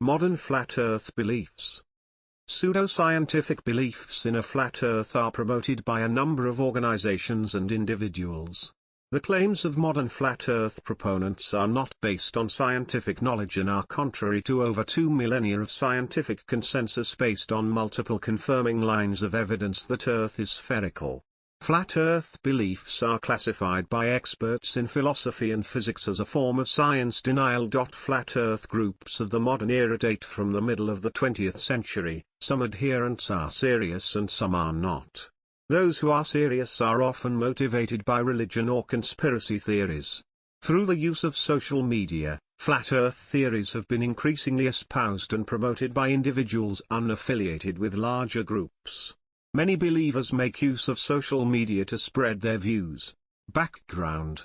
Modern flat Earth beliefs. Pseudoscientific beliefs in a flat Earth are promoted by a number of organizations and individuals. The claims of modern flat Earth proponents are not based on scientific knowledge and are contrary to over 2 millennia of scientific consensus based on multiple confirming lines of evidence that Earth is spherical. Flat Earth beliefs are classified by experts in philosophy and physics as a form of science denial. Flat Earth groups of the modern era date from the middle of the 20th century. Some adherents are serious and some are not. Those who are serious are often motivated by religion or conspiracy theories. Through the use of social media, flat Earth theories have been increasingly espoused and promoted by individuals unaffiliated with larger groups. Many believers make use of social media to spread their views. Background.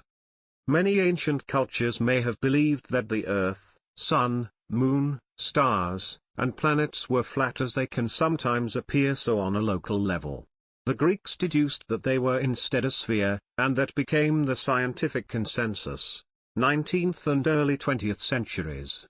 Many ancient cultures may have believed that the Earth, Sun, Moon, stars, and planets were flat, as they can sometimes appear so on a local level. The Greeks deduced that they were instead a sphere, and that became the scientific consensus. 19th and early 20th centuries.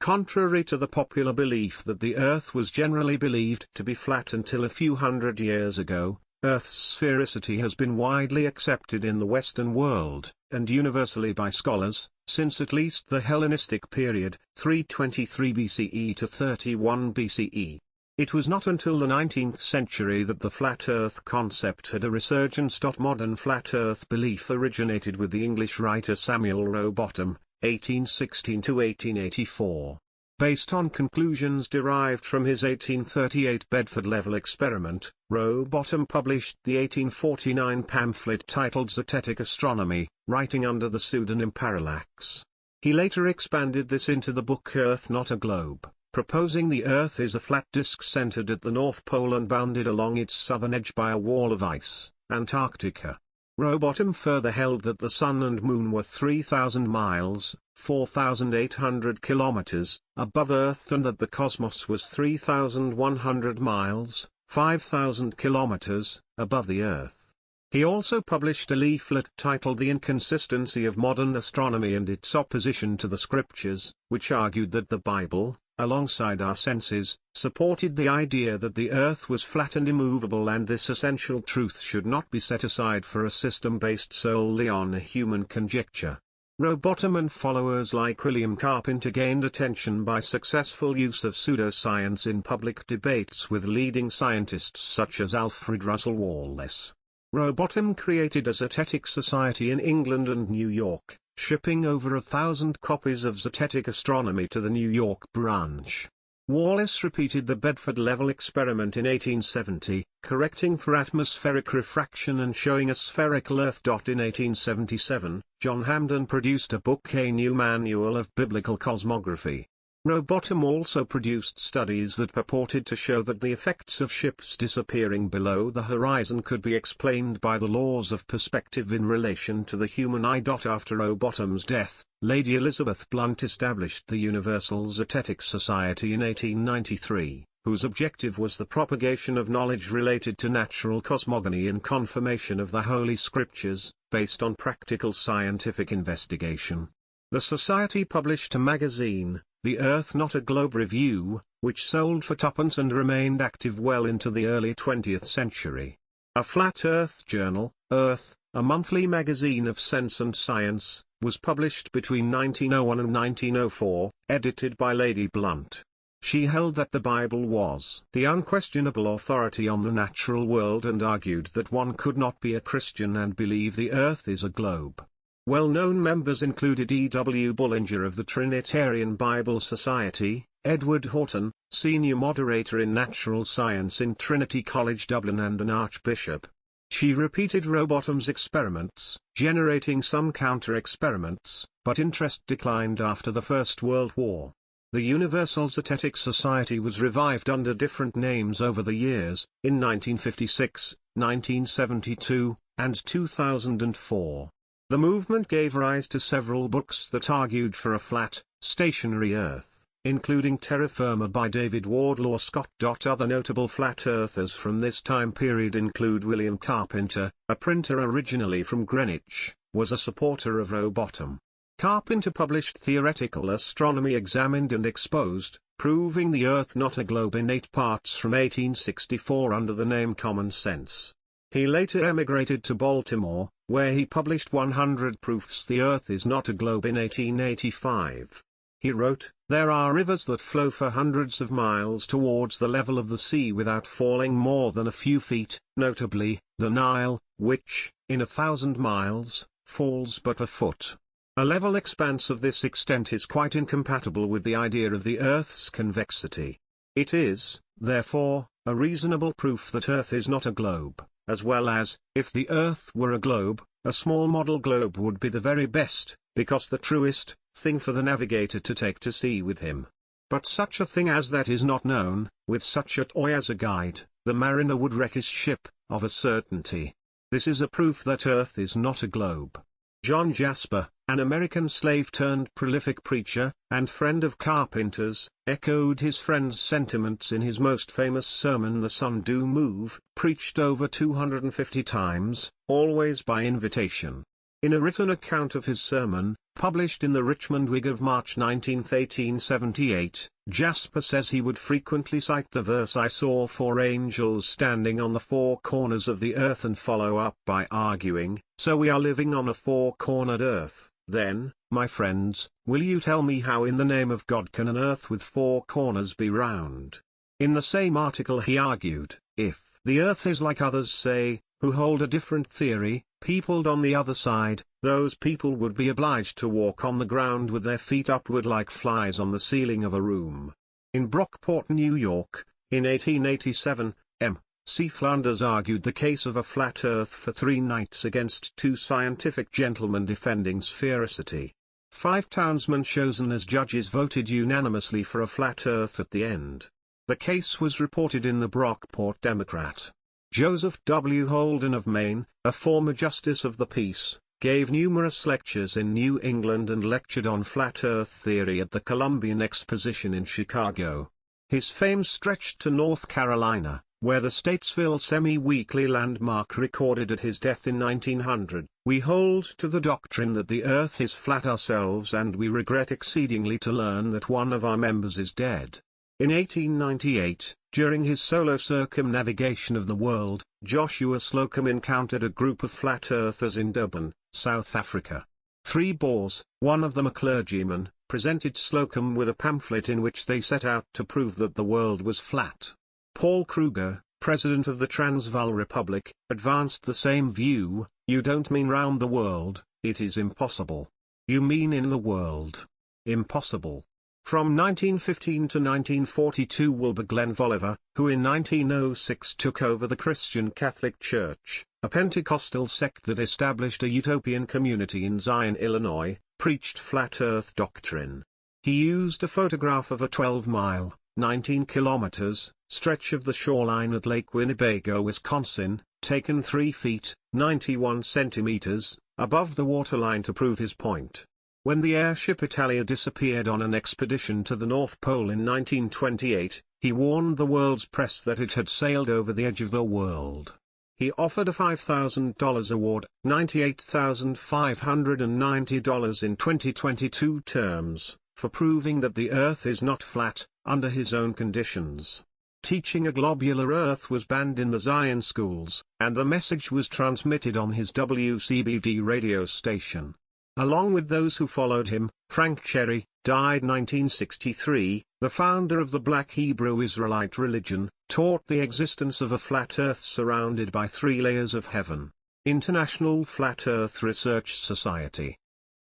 Contrary to the popular belief that the Earth was generally believed to be flat until a few hundred years ago, Earth's sphericity has been widely accepted in the Western world, and universally by scholars, since at least the Hellenistic period, 323 BCE to 31 BCE. It was not until the 19th century that the flat Earth concept had a resurgence. Modern flat Earth belief originated with the English writer Samuel Rowbottom, 1816 to 1884. Based on conclusions derived from his 1838 Bedford-level experiment, Rowbottom published the 1849 pamphlet titled Zetetic Astronomy, writing under the pseudonym Parallax. He later expanded this into the book Earth Not a Globe, proposing the Earth is a flat disk centered at the North Pole and bounded along its southern edge by a wall of ice, Antarctica. Rowbottom further held that the Sun and Moon were 3,000 miles, 4,800 kilometers, above Earth, and that the cosmos was 3,100 miles, 5,000 kilometers, above the Earth. He also published a leaflet titled The Inconsistency of Modern Astronomy and Its Opposition to the Scriptures, which argued that the Bible, alongside our senses, supported the idea that the Earth was flat and immovable, and this essential truth should not be set aside for a system based solely on human conjecture. Rowbottom and followers like William Carpenter gained attention by successful use of pseudoscience in public debates with leading scientists such as Alfred Russel Wallace. Rowbottom created a Zetetic Society in England and New York, shipping over 1,000 copies of Zetetic Astronomy to the New York branch. Wallace repeated the Bedford-level experiment in 1870, correcting for atmospheric refraction and showing a spherical Earth. In 1877, John Hampden produced a book, A New Manual of Biblical Cosmography. Rowbottom also produced studies that purported to show that the effects of ships disappearing below the horizon could be explained by the laws of perspective in relation to the human eye. After Rowbottom's death, Lady Elizabeth Blunt established the Universal Zetetic Society in 1893, whose objective was the propagation of knowledge related to natural cosmogony and confirmation of the Holy Scriptures, based on practical scientific investigation. The Society published a magazine, The Earth Not a Globe Review, which sold for twopence and remained active well into the early 20th century. A Flat Earth journal, Earth, a monthly magazine of sense and science, was published between 1901 and 1904, edited by Lady Blunt. She held that the Bible was the unquestionable authority on the natural world and argued that one could not be a Christian and believe the Earth is a globe. Well-known members included E. W. Bullinger of the Trinitarian Bible Society, Edward Horton, senior moderator in natural science in Trinity College Dublin and an archbishop. She repeated Rowbottom's experiments, generating some counter-experiments, but interest declined after the First World War. The Universal Zetetic Society was revived under different names over the years, in 1956, 1972, and 2004. The movement gave rise to several books that argued for a flat, stationary Earth, including Terra Firma by David Wardlaw Scott. Other notable flat earthers from this time period include William Carpenter, a printer originally from Greenwich, was a supporter of Rowbottom. Carpenter published Theoretical Astronomy Examined and Exposed, Proving the Earth Not a Globe in 8 parts from 1864 under the name Common Sense. He later emigrated to Baltimore, where he published 100 Proofs the Earth is Not a Globe in 1885. He wrote, "There are rivers that flow for hundreds of miles towards the level of the sea without falling more than a few feet, notably, the Nile, which, in 1,000 miles, falls but a foot. A level expanse of this extent is quite incompatible with the idea of the Earth's convexity. It is, therefore, a reasonable proof that Earth is not a globe, as well as, if the Earth were a globe, a small model globe would be the very best, because the truest, thing for the navigator to take to sea with him. But such a thing as that is not known. With such a toy as a guide, the mariner would wreck his ship, of a certainty. This is a proof that Earth is not a globe." John Jasper, an American slave-turned-prolific preacher, and friend of Carpenter's, echoed his friend's sentiments in his most famous sermon The Sun Do Move, preached over 250 times, always by invitation. In a written account of his sermon, published in the Richmond Whig of March 19, 1878, Jasper says he would frequently cite the verse "I saw 4 angels standing on the 4 corners of the earth" and follow up by arguing, "So we are living on a 4-cornered earth, then, my friends, will you tell me how in the name of God can an earth with 4 corners be round?" In the same article he argued, if the earth is like others say, who hold a different theory, peopled on the other side, those people would be obliged to walk on the ground with their feet upward like flies on the ceiling of a room. In Brockport, New York, in 1887, M.C. Flanders argued the case of a flat earth for 3 nights against 2 scientific gentlemen defending sphericity. 5 townsmen chosen as judges voted unanimously for a flat earth at the end. The case was reported in the Brockport Democrat. Joseph W. Holden of Maine, a former justice of the peace, gave numerous lectures in New England and lectured on flat earth theory at the Columbian Exposition in Chicago. His fame stretched to North Carolina, where the Statesville Semi-Weekly Landmark recorded at his death in 1900, "We hold to the doctrine that the earth is flat ourselves, and we regret exceedingly to learn that one of our members is dead." In 1898, during his solo circumnavigation of the world, Joshua Slocum encountered a group of flat earthers in Durban, South Africa. 3 Boers, one of them a clergyman, presented Slocum with a pamphlet in which they set out to prove that the world was flat. Paul Kruger, president of the Transvaal Republic, advanced the same view: "You don't mean round the world, it is impossible. You mean in the world. Impossible." From 1915 to 1942, Wilbur Glenn Voliver, who in 1906 took over the Christian Catholic Church, a Pentecostal sect that established a utopian community in Zion, Illinois, preached flat earth doctrine. He used a photograph of a 12-mile, 19 kilometers, stretch of the shoreline at Lake Winnebago, Wisconsin, taken 3 feet, 91 centimeters, above the waterline to prove his point. When the airship Italia disappeared on an expedition to the North Pole in 1928, he warned the world's press that it had sailed over the edge of the world. He offered a $5,000 award, $98,590 in 2022 terms, for proving that the Earth is not flat, under his own conditions. Teaching a globular Earth was banned in the Zion schools, and the message was transmitted on his WCBD radio station. Along with those who followed him, Frank Cherry, died 1963, the founder of the Black Hebrew Israelite religion, taught the existence of a flat earth surrounded by 3 layers of heaven. International Flat Earth Research Society.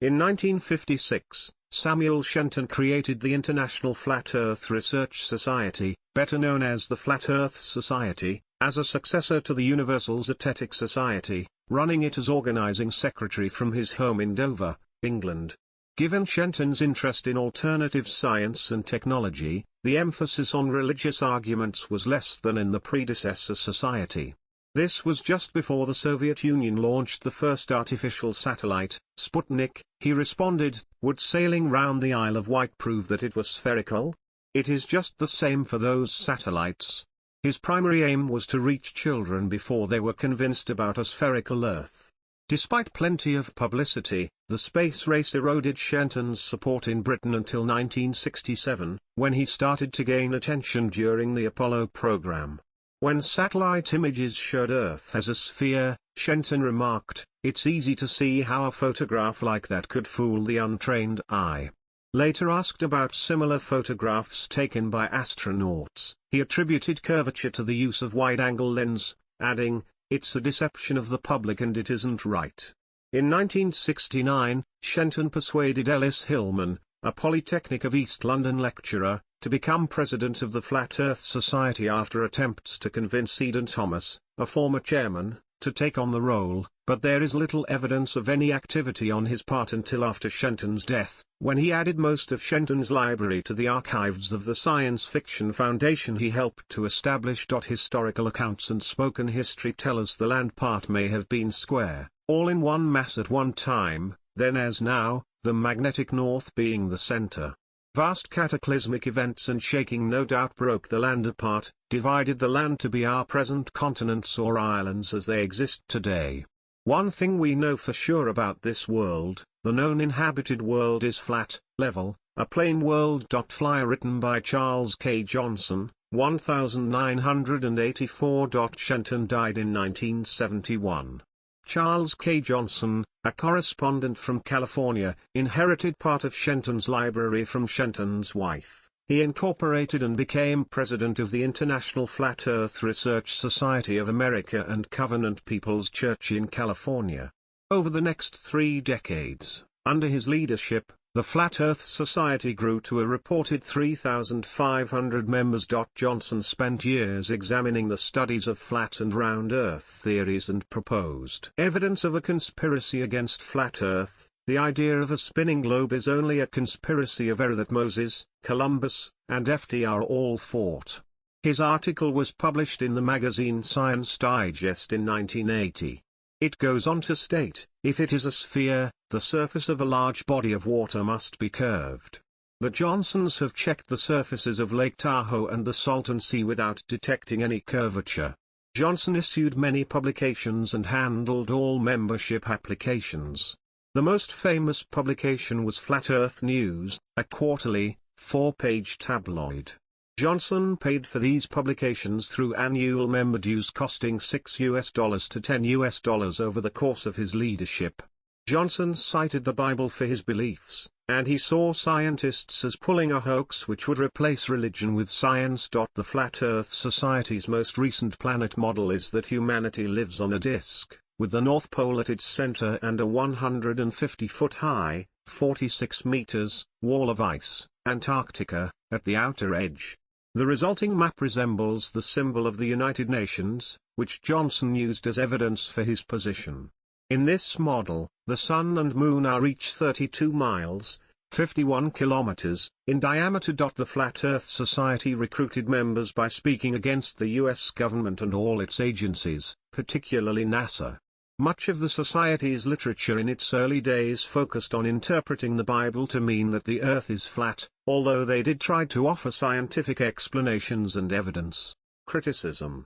In 1956, Samuel Shenton created the International Flat Earth Research Society, better known as the Flat Earth Society, as a successor to the Universal Zetetic Society, running it as organizing secretary from his home in Dover, England. Given Shenton's interest in alternative science and technology, the emphasis on religious arguments was less than in the predecessor society. This was just before the Soviet Union launched the first artificial satellite, Sputnik. He responded, "Would sailing round the Isle of Wight prove that it was spherical? It is just the same for those satellites." His primary aim was to reach children before they were convinced about a spherical Earth. Despite plenty of publicity, the space race eroded Shenton's support in Britain until 1967, when he started to gain attention during the Apollo program. When satellite images showed Earth as a sphere, Shenton remarked, "It's easy to see how a photograph like that could fool the untrained eye." Later asked about similar photographs taken by astronauts, he attributed curvature to the use of wide-angle lens, adding, "It's a deception of the public and it isn't right." In 1969, Shenton persuaded Ellis Hillman, a Polytechnic of East London lecturer, to become president of the Flat Earth Society after attempts to convince Eden Thomas, a former chairman, to take on the role, but there is little evidence of any activity on his part until after Shenton's death, when he added most of Shenton's library to the archives of the science fiction foundation he helped to establish. Historical accounts and spoken history tell us the land part may have been square, all in one mass at one time, then as now, the magnetic north being the center. Vast cataclysmic events and shaking no doubt broke the land apart, divided the land to be our present continents or islands as they exist today. One thing we know for sure about this world, the known inhabited world is flat, level, a plane world. Fly written by Charles K. Johnson, 1984. Shenton died in 1971. Charles K. Johnson, a correspondent from California, inherited part of Shenton's library from Shenton's wife. He incorporated and became president of the International Flat Earth Research Society of America and Covenant People's Church in California. Over the next 3 decades, under his leadership, the Flat Earth Society grew to a reported 3,500 members. Johnson spent years examining the studies of flat and round Earth theories and proposed evidence of a conspiracy against flat Earth. The idea of a spinning globe is only a conspiracy of error that Moses, Columbus, and FDR all fought. His article was published in the magazine Science Digest in 1980. It goes on to state, if it is a sphere, the surface of a large body of water must be curved. The Johnsons have checked the surfaces of Lake Tahoe and the Salton Sea without detecting any curvature. Johnson issued many publications and handled all membership applications. The most famous publication was Flat Earth News, a quarterly, 4-page tabloid. Johnson paid for these publications through annual member dues costing $6 to $10 over the course of his leadership. Johnson cited the Bible for his beliefs, and he saw scientists as pulling a hoax which would replace religion with science. The Flat Earth Society's most recent planet model is that humanity lives on a disk, with the North Pole at its center and a 150-foot high, 46 meters, wall of ice, Antarctica, at the outer edge. The resulting map resembles the symbol of the United Nations, which Johnson used as evidence for his position. In this model, the Sun and Moon are each 32 miles, 51 kilometers, in diameter. The Flat Earth Society recruited members by speaking against the U.S. government and all its agencies, particularly NASA. Much of the Society's literature in its early days focused on interpreting the Bible to mean that the Earth is flat, although they did try to offer scientific explanations and evidence. Criticism.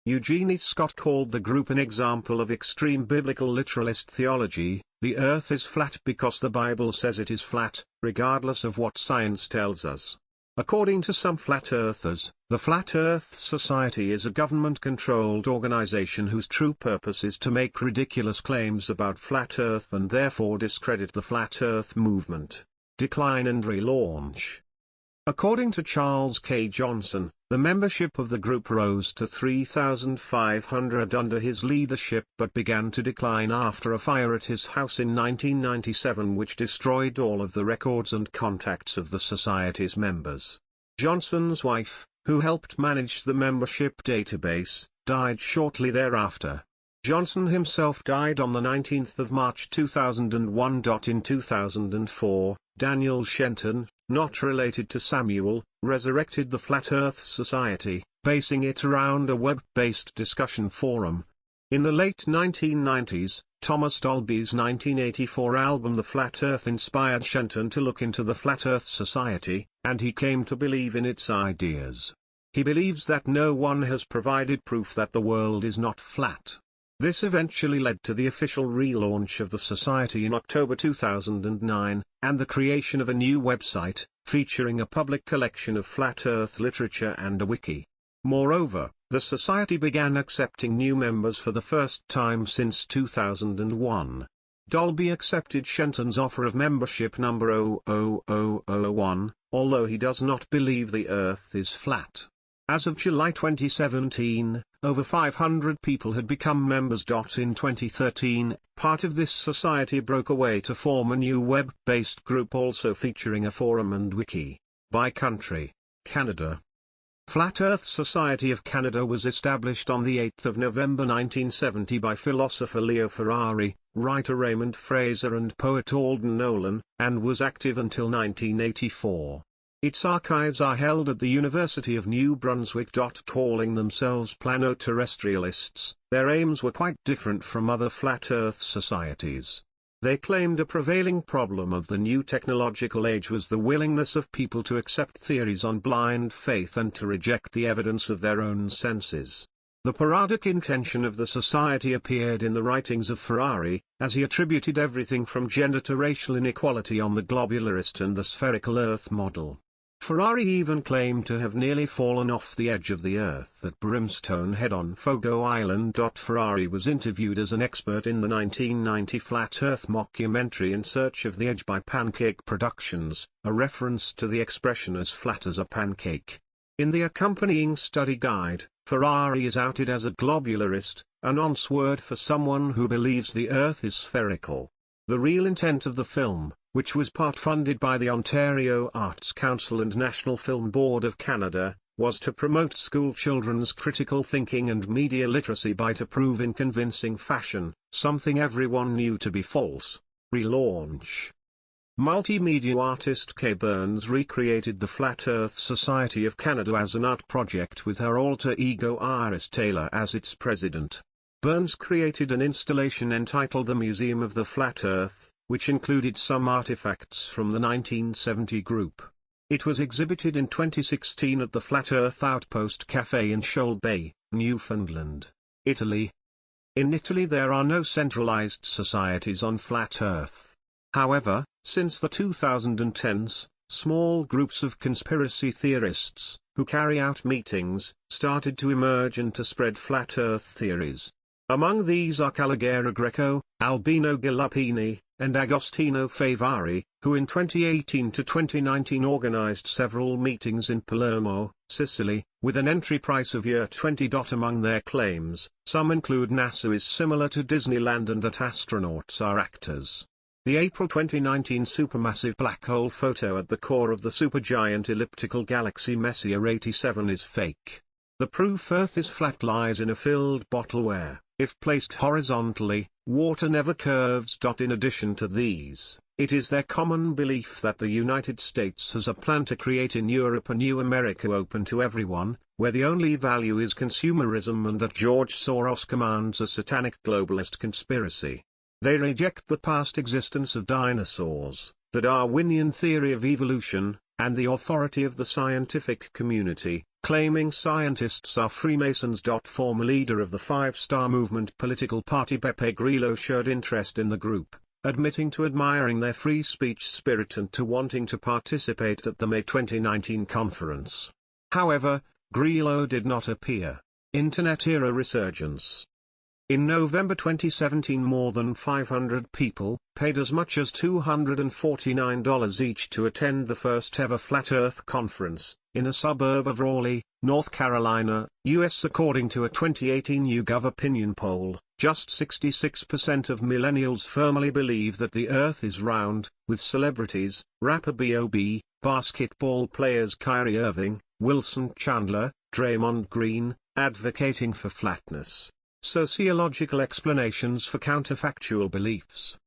Eugene E. Scott called the group an example of extreme biblical literalist theology. The Earth is flat because the Bible says it is flat, regardless of what science tells us. According to some flat earthers, the Flat Earth Society is a government-controlled organization whose true purpose is to make ridiculous claims about flat Earth and therefore discredit the Flat Earth movement. Decline and relaunch. According to Charles K. Johnson, the membership of the group rose to 3,500 under his leadership but began to decline after a fire at his house in 1997 which destroyed all of the records and contacts of the Society's members. Johnson's wife, who helped manage the membership database, died shortly thereafter. Johnson himself died on the 19th of March 2001. In 2004, Daniel Shenton, not related to Samuel, resurrected the Flat Earth Society, basing it around a web-based discussion forum. In the late 1990s, Thomas Dolby's 1984 album The Flat Earth inspired Shenton to look into the Flat Earth Society, and he came to believe in its ideas. He believes that no one has provided proof that the world is not flat. This eventually led to the official relaunch of the Society in October 2009, and the creation of a new website, featuring a public collection of flat Earth literature and a wiki. Moreover, the Society began accepting new members for the first time since 2001. Dolby accepted Shenton's offer of membership number 00001, although he does not believe the Earth is flat. As of July 2017, over 500 people had become members. In 2013, part of this society broke away to form a new web-based group also featuring a forum and wiki. By country, Canada. Flat Earth Society of Canada was established on 8 November 1970 by philosopher Leo Ferrari, writer Raymond Fraser and poet Alden Nolan, and was active until 1984. Its archives are held at the University of New Brunswick. Calling themselves plano-terrestrialists, their aims were quite different from other flat Earth societies. They claimed a prevailing problem of the new technological age was the willingness of people to accept theories on blind faith and to reject the evidence of their own senses. The parodic intention of the society appeared in the writings of Ferrari, as he attributed everything from gender to racial inequality on the globularist and the spherical Earth model. Ferrari even claimed to have nearly fallen off the edge of the Earth at Brimstone Head on Fogo Island. Ferrari was interviewed as an expert in the 1990 Flat Earth mockumentary In Search of the Edge by Pancake Productions, a reference to the expression as flat as a pancake. In the accompanying study guide, Ferrari is outed as a globularist, a nonce word for someone who believes the Earth is spherical. The real intent of the film, which was part funded by the Ontario Arts Council and National Film Board of Canada, was to promote school children's critical thinking and media literacy by to prove in convincing fashion, something everyone knew to be false. Relaunch. Multimedia artist Kay Burns recreated the Flat Earth Society of Canada as an art project with her alter ego Iris Taylor as its president. Burns created an installation entitled The Museum of the Flat Earth, which included some artifacts from the 1970 group. It was exhibited in 2016 at the Flat Earth Outpost Café in Shoal Bay, Newfoundland, Italy. In Italy there are no centralized societies on Flat Earth. However, since the 2010s, small groups of conspiracy theorists, who carry out meetings, started to emerge and to spread Flat Earth theories. Among these are Caligera Greco, Albino Gillapini, and Agostino Favari, who in 2018 to 2019 organized several meetings in Palermo, Sicily, with an entry price of $20. Among their claims, some include NASA is similar to Disneyland and that astronauts are actors. The April 2019 supermassive black hole photo at the core of the supergiant elliptical galaxy Messier 87 is fake. The proof Earth is flat lies in a filled bottle where, if placed horizontally, water never curves. In addition to these, it is their common belief that the United States has a plan to create in Europe a new America open to everyone, where the only value is consumerism, and that George Soros commands a satanic globalist conspiracy. They reject the past existence of dinosaurs, the Darwinian theory of evolution, and the authority of the scientific community, claiming scientists are Freemasons. Former leader of the Five Star Movement political party Beppe Grillo showed interest in the group, admitting to admiring their free speech spirit and to wanting to participate at the May 2019 conference. However, Grillo did not appear. Internet-era resurgence. In November 2017 more than 500 people, paid as much as $249 each to attend the first ever Flat Earth Conference, in a suburb of Raleigh, North Carolina, US. According to a 2018 YouGov opinion poll, just 66% of millennials firmly believe that the Earth is round, with celebrities, rapper B.O.B., basketball players Kyrie Irving, Wilson Chandler, Draymond Green, advocating for flatness. Sociological explanations for counterfactual beliefs.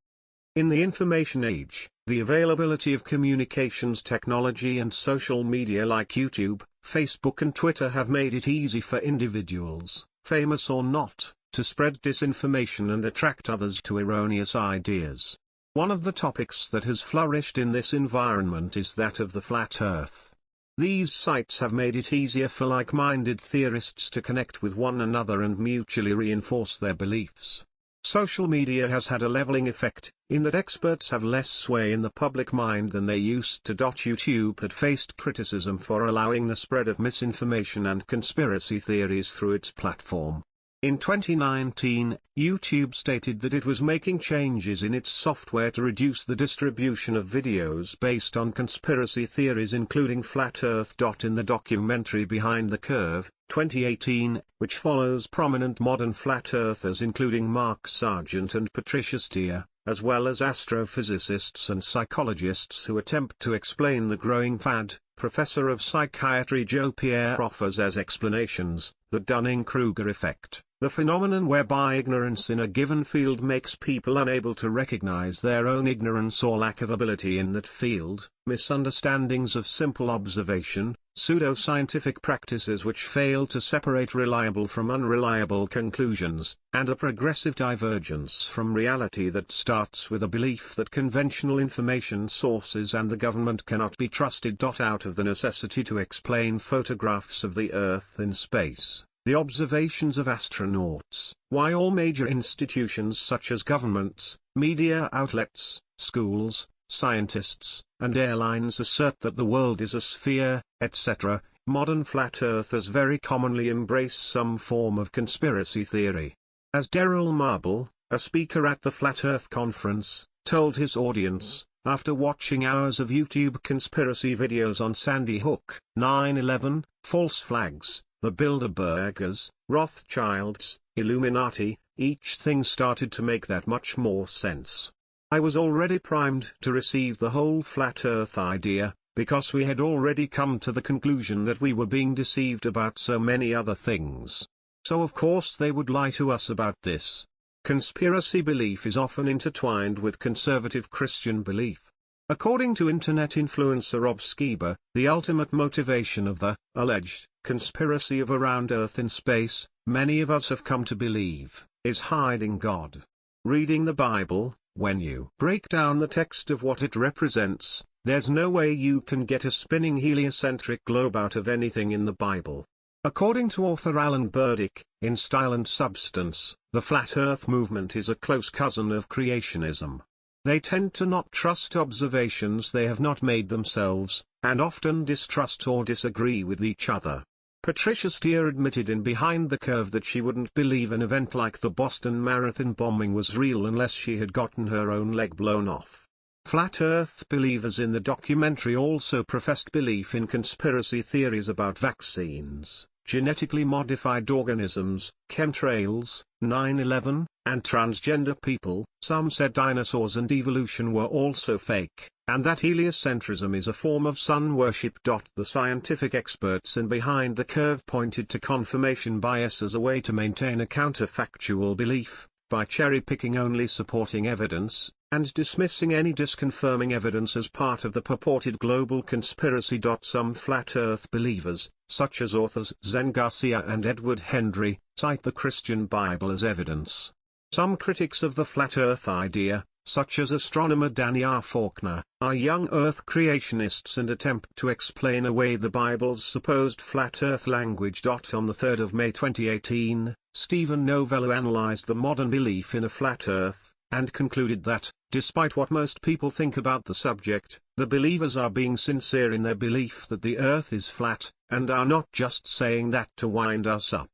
In the information age, the availability of communications technology and social media like YouTube, Facebook and Twitter have made it easy for individuals, famous or not, to spread disinformation and attract others to erroneous ideas. One of the topics that has flourished in this environment is that of the flat Earth. These sites have made it easier for like-minded theorists to connect with one another and mutually reinforce their beliefs. Social media has had a leveling effect, in that experts have less sway in the public mind than they used to. YouTube had faced criticism for allowing the spread of misinformation and conspiracy theories through its platform. In 2019, YouTube stated that it was making changes in its software to reduce the distribution of videos based on conspiracy theories, including Flat Earth. In the documentary Behind the Curve, 2018, which follows prominent modern flat earthers including Mark Sargent and Patricia Steere, as well as astrophysicists and psychologists who attempt to explain the growing fad, Professor of Psychiatry Joe Pierre offers as explanations the Dunning-Kruger effect, the phenomenon whereby ignorance in a given field makes people unable to recognize their own ignorance or lack of ability in that field, misunderstandings of simple observation, pseudo-scientific practices which fail to separate reliable from unreliable conclusions, and a progressive divergence from reality that starts with a belief that conventional information sources and the government cannot be trusted. Out of the necessity to explain photographs of the Earth in space, the observations of astronauts, why all major institutions such as governments, media outlets, schools, scientists, and airlines assert that the world is a sphere, etc., modern flat earthers very commonly embrace some form of conspiracy theory. As Daryl Marble, a speaker at the Flat Earth Conference, told his audience, after watching hours of YouTube conspiracy videos on Sandy Hook, 9/11, false flags, the Bilderbergers, Rothschilds, Illuminati, each thing started to make that much more sense. I was already primed to receive the whole flat earth idea, because we had already come to the conclusion that we were being deceived about so many other things. So of course they would lie to us about this. Conspiracy belief is often intertwined with conservative Christian belief. According to internet influencer Rob Skiba, the ultimate motivation of the alleged conspiracy of around Earth in space, many of us have come to believe, is hiding God. Reading the Bible, when you break down the text of what it represents, there's no way you can get a spinning heliocentric globe out of anything in the Bible. According to author Alan Burdick, in Style and Substance, the Flat Earth movement is a close cousin of creationism. They tend to not trust observations they have not made themselves, and often distrust or disagree with each other. Patricia Steere admitted in Behind the Curve that she wouldn't believe an event like the Boston Marathon bombing was real unless she had gotten her own leg blown off. Flat Earth believers in the documentary also professed belief in conspiracy theories about vaccines, genetically modified organisms, chemtrails, 9/11, and transgender people. Some said dinosaurs and evolution were also fake, and that heliocentrism is a form of sun worship. The scientific experts in Behind the Curve pointed to confirmation bias as a way to maintain a counterfactual belief, by cherry-picking only supporting evidence, and dismissing any disconfirming evidence as part of the purported global conspiracy. Some flat earth believers, such as authors Zen Garcia and Edward Hendry, cite the Christian Bible as evidence. Some critics of the flat earth idea, such as astronomer Danny R. Faulkner, are young earth creationists and attempt to explain away the Bible's supposed flat earth language. On the 3rd of May 2018, Stephen Novello analyzed the modern belief in a flat earth, and concluded that, despite what most people think about the subject, the believers are being sincere in their belief that the earth is flat, and are not just saying that to wind us up.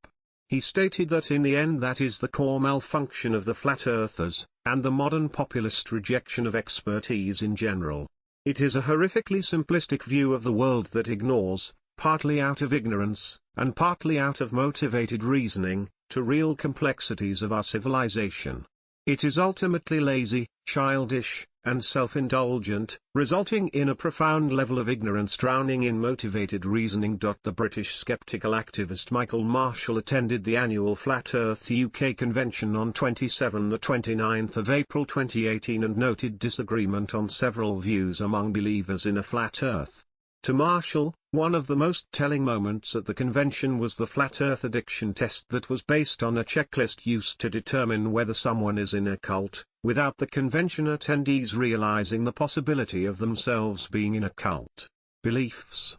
He stated that in the end that is the core malfunction of the flat earthers, and the modern populist rejection of expertise in general. It is a horrifically simplistic view of the world that ignores, partly out of ignorance, and partly out of motivated reasoning, to real complexities of our civilization. It is ultimately lazy, childish, and self-indulgent, resulting in a profound level of ignorance drowning in motivated reasoning. The British skeptical activist Michael Marshall attended the annual Flat Earth UK convention on 29 April 2018 and noted disagreement on several views among believers in a flat Earth. To Marshall, one of the most telling moments at the convention was the Flat Earth addiction test that was based on a checklist used to determine whether someone is in a cult, without the convention attendees realizing the possibility of themselves being in a cult. Beliefs.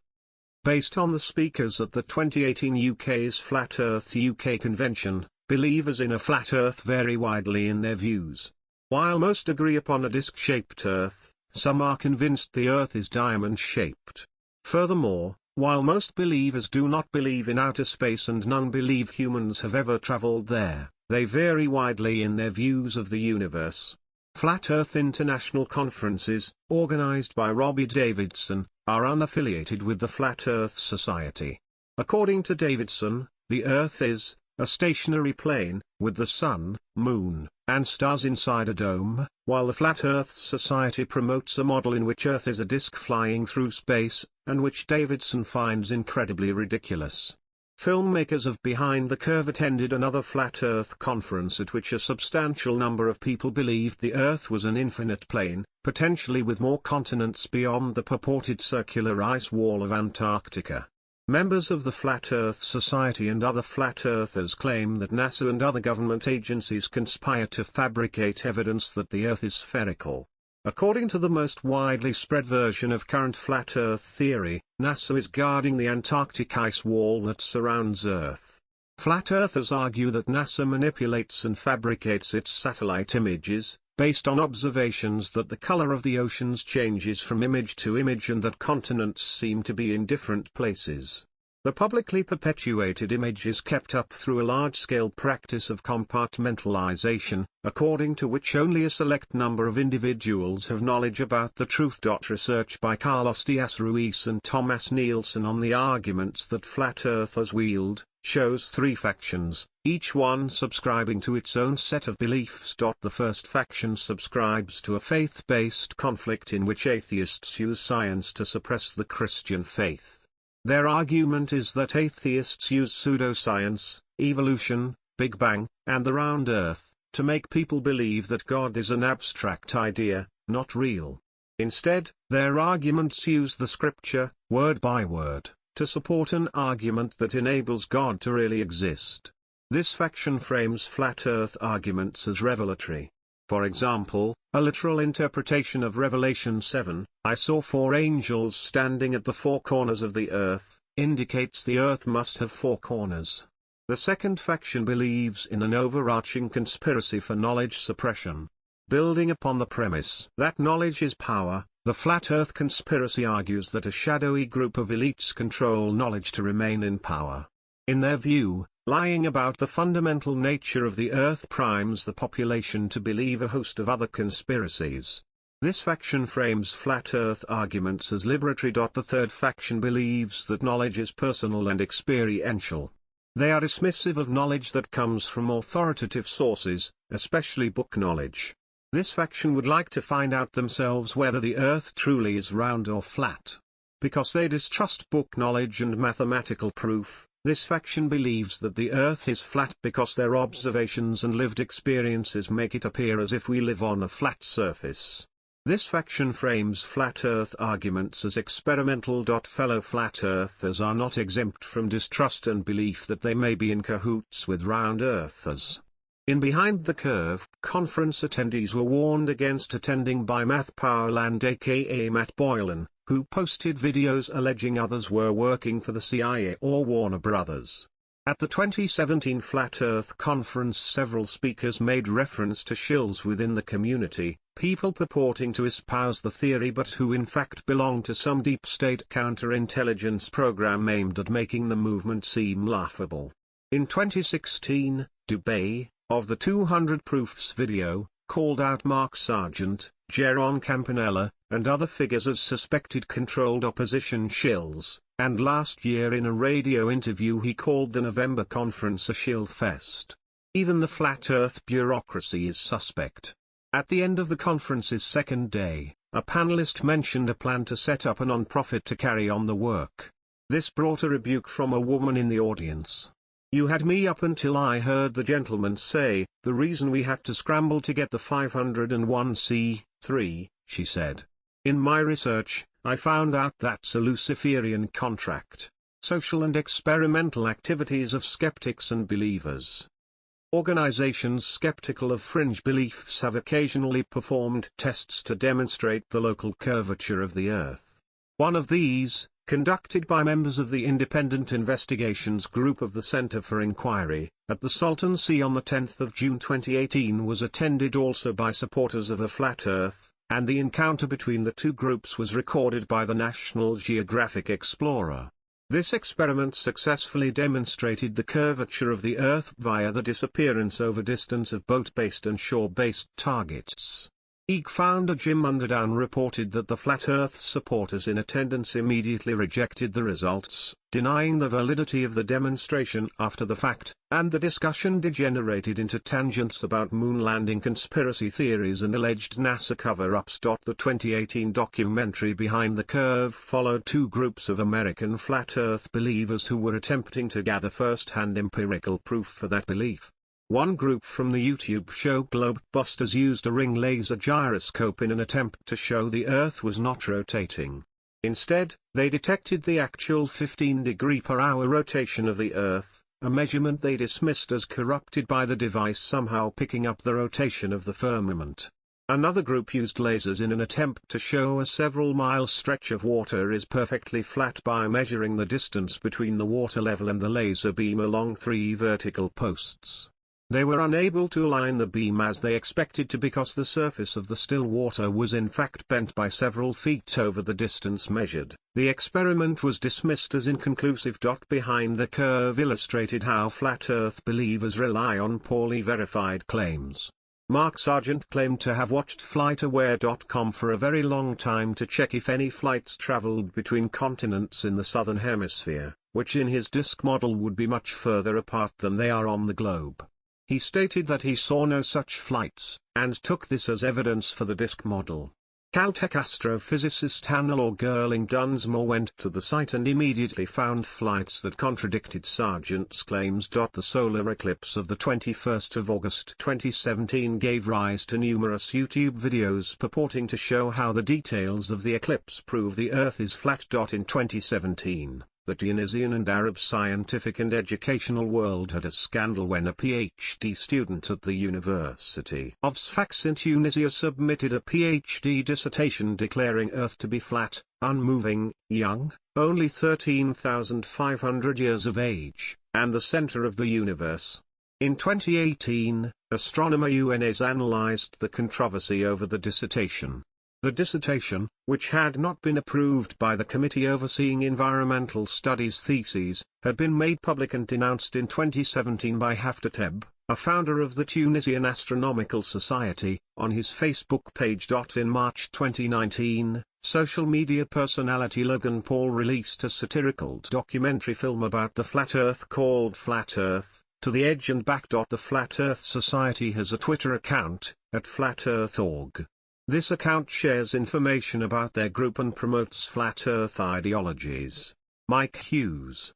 Based on the speakers at the 2018 UK's Flat Earth UK Convention, believers in a flat Earth vary widely in their views. While most agree upon a disc-shaped Earth, some are convinced the Earth is diamond-shaped. Furthermore, while most believers do not believe in outer space and none believe humans have ever travelled there, they vary widely in their views of the universe. Flat Earth International conferences, organised by Robbie Davidson, are unaffiliated with the Flat Earth Society. According to Davidson, the Earth is a stationary plane, with the Sun, Moon, and stars inside a dome, while the Flat Earth Society promotes a model in which Earth is a disk flying through space, and which Davidson finds incredibly ridiculous. Filmmakers of Behind the Curve attended another Flat Earth conference at which a substantial number of people believed the Earth was an infinite plane, potentially with more continents beyond the purported circular ice wall of Antarctica. Members of the Flat Earth Society and other flat earthers claim that NASA and other government agencies conspire to fabricate evidence that the Earth is spherical. According to the most widely spread version of current flat Earth theory, NASA is guarding the Antarctic ice wall that surrounds Earth. Flat earthers argue that NASA manipulates and fabricates its satellite images, based on observations that the color of the oceans changes from image to image and that continents seem to be in different places. The publicly perpetuated image is kept up through a large-scale practice of compartmentalization, according to which only a select number of individuals have knowledge about the truth. Research by Carlos Diaz-Ruiz and Thomas Nielsen on the arguments that flat earthers wield, shows three factions, each one subscribing to its own set of beliefs. The first faction subscribes to a faith-based conflict in which atheists use science to suppress the Christian faith. Their argument is that atheists use pseudoscience, evolution, Big Bang, and the round Earth, to make people believe that God is an abstract idea, not real. Instead, their arguments use the scripture, word by word, to support an argument that enables God to really exist. This faction frames flat Earth arguments as revelatory. For example, a literal interpretation of Revelation 7, "I saw four angels standing at the four corners of the earth," indicates the earth must have four corners. The second faction believes in an overarching conspiracy for knowledge suppression. Building upon the premise that knowledge is power, the Flat Earth conspiracy argues that a shadowy group of elites control knowledge to remain in power. In their view, lying about the fundamental nature of the Earth primes the population to believe a host of other conspiracies. This faction frames flat Earth arguments as liberatory. The third faction believes that knowledge is personal and experiential. They are dismissive of knowledge that comes from authoritative sources, especially book knowledge. This faction would like to find out themselves whether the Earth truly is round or flat. Because they distrust book knowledge and mathematical proof, this faction believes that the Earth is flat because their observations and lived experiences make it appear as if we live on a flat surface. This faction frames flat Earth arguments as experimental. Fellow flat earthers are not exempt from distrust and belief that they may be in cahoots with round earthers. In Behind the Curve, conference attendees were warned against attending by Matt Powerland aka Matt Boylan, who posted videos alleging others were working for the CIA or Warner Brothers. At the 2017 Flat Earth conference, several speakers made reference to shills within the community, people purporting to espouse the theory but who in fact belong to some deep-state counterintelligence program aimed at making the movement seem laughable. In 2016, Dubay, of the 200 Proofs video, called out Mark Sargent, Jeroen Campanella, and other figures as suspected controlled opposition shills, and last year in a radio interview he called the November conference a shill fest. Even the Flat Earth bureaucracy is suspect. At the end of the conference's second day, a panelist mentioned a plan to set up a non-profit to carry on the work. This brought a rebuke from a woman in the audience. "You had me up until I heard the gentleman say, the reason we had to scramble to get the 501c3, she said. In my research, I found out that's a Luciferian contract. Social and experimental activities of skeptics and believers. Organizations skeptical of fringe beliefs have occasionally performed tests to demonstrate the local curvature of the Earth. One of these, conducted by members of the Independent Investigations Group of the Center for Inquiry, at the Salton Sea on 10 June 2018 was attended also by supporters of a flat Earth, and the encounter between the two groups was recorded by the National Geographic Explorer. This experiment successfully demonstrated the curvature of the Earth via the disappearance over distance of boat-based and shore-based targets. EEG founder Jim Underdown reported that the Flat Earth supporters in attendance immediately rejected the results, denying the validity of the demonstration after the fact, and the discussion degenerated into tangents about moon landing conspiracy theories and alleged NASA cover-ups. The 2018 documentary Behind the Curve followed two groups of American Flat Earth believers who were attempting to gather first-hand empirical proof for that belief. One group from the YouTube show Globebusters used a ring laser gyroscope in an attempt to show the Earth was not rotating. Instead, they detected the actual 15-degree-per-hour rotation of the Earth, a measurement they dismissed as corrupted by the device somehow picking up the rotation of the firmament. Another group used lasers in an attempt to show a several-mile stretch of water is perfectly flat by measuring the distance between the water level and the laser beam along 3 vertical posts. They were unable to align the beam as they expected to because the surface of the still water was in fact bent by several feet over the distance measured. The experiment was dismissed as inconclusive. Behind the Curve illustrated how flat Earth believers rely on poorly verified claims. Mark Sargent claimed to have watched FlightAware.com for a very long time to check if any flights traveled between continents in the southern hemisphere, which in his disk model would be much further apart than they are on the globe. He stated that he saw no such flights, and took this as evidence for the disk model. Caltech astrophysicist Hannelore Girling Dunsmore went to the site and immediately found flights that contradicted Sargent's claims. The solar eclipse of the 21st of August 2017 gave rise to numerous YouTube videos purporting to show how the details of the eclipse prove the Earth is flat. In 2017, the Tunisian and Arab scientific and educational world had a scandal when a PhD student at the University of Sfax in Tunisia submitted a PhD dissertation declaring Earth to be flat, unmoving, young, only 13,500 years of age, and the center of the universe. In 2018, astronomer UNES analyzed the controversy over the dissertation. The dissertation, which had not been approved by the Committee Overseeing Environmental Studies theses, had been made public and denounced in 2017 by Haftateb, a founder of the Tunisian Astronomical Society, on his Facebook page. In March 2019, social media personality Logan Paul released a satirical documentary film about the flat Earth called Flat Earth, To the Edge and Back. The Flat Earth Society has a Twitter account, @FlatEarth.org. This account shares information about their group and promotes flat Earth ideologies. Mike Hughes.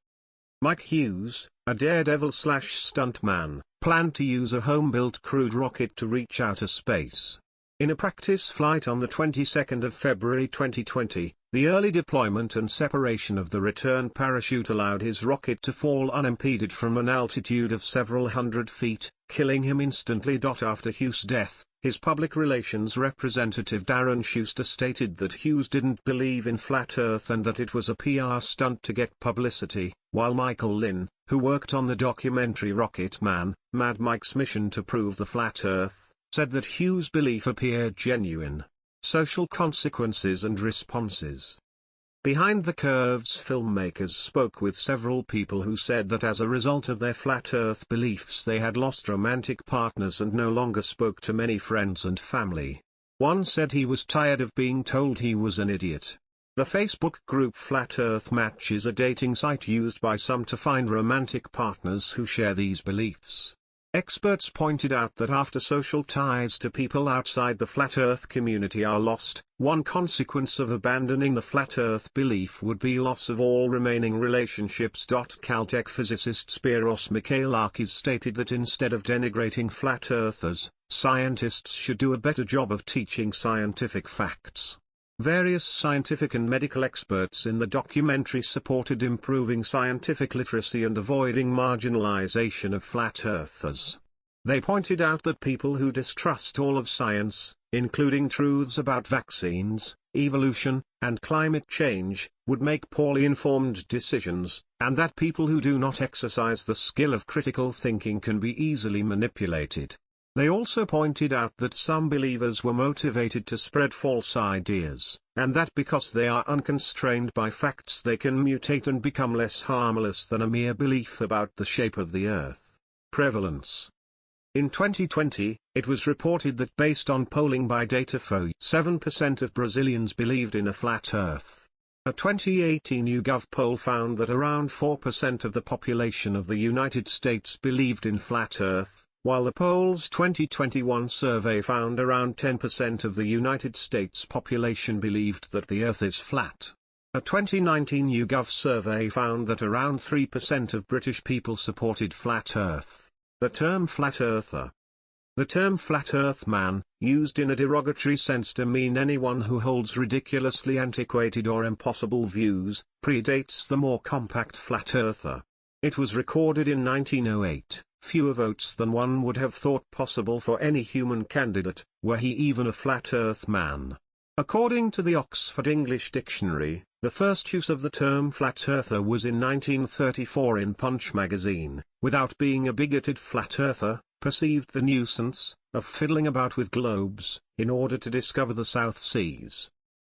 Mike Hughes, a daredevil/stuntman, planned to use a home-built crude rocket to reach outer space. In a practice flight on the 22nd of February 2020, the early deployment and separation of the return parachute allowed his rocket to fall unimpeded from an altitude of several hundred feet, killing him instantly. After Hughes' death, his public relations representative Darren Schuster stated that Hughes didn't believe in flat Earth and that it was a PR stunt to get publicity, while Michael Lynn, who worked on the documentary Rocket Man, Mad Mike's Mission to Prove the Flat Earth, said that Hughes' belief appeared genuine. Social consequences and responses. Behind the Curve's filmmakers spoke with several people who said that as a result of their flat Earth beliefs they had lost romantic partners and no longer spoke to many friends and family. One said he was tired of being told he was an idiot. The Facebook group Flat Earth Match is a dating site used by some to find romantic partners who share these beliefs. Experts pointed out that after social ties to people outside the Flat Earth community are lost, one consequence of abandoning the Flat Earth belief would be loss of all remaining relationships. Caltech physicist Spiros Michailakis stated that instead of denigrating Flat Earthers, scientists should do a better job of teaching scientific facts. Various scientific and medical experts in the documentary supported improving scientific literacy and avoiding marginalization of flat earthers. They pointed out that people who distrust all of science, including truths about vaccines, evolution, and climate change, would make poorly informed decisions, and that people who do not exercise the skill of critical thinking can be easily manipulated. They also pointed out that some believers were motivated to spread false ideas, and that because they are unconstrained by facts they can mutate and become less harmless than a mere belief about the shape of the Earth. Prevalence. In 2020, it was reported that based on polling by Datafolha, 7% of Brazilians believed in a flat Earth. A 2018 YouGov poll found that around 4% of the population of the United States believed in flat Earth, while the poll's 2021 survey found around 10% of the United States population believed that the Earth is flat. A 2019 YouGov survey found that around 3% of British people supported flat Earth. The term flat earther. The term flat earth man, used in a derogatory sense to mean anyone who holds ridiculously antiquated or impossible views, predates the more compact flat earther. It was recorded in 1908, fewer votes than one would have thought possible for any human candidate, were he even a flat earth man. According to the Oxford English Dictionary, the first use of the term flat earther was in 1934 in Punch magazine, without being a bigoted flat earther, perceived the nuisance of fiddling about with globes, in order to discover the South Seas.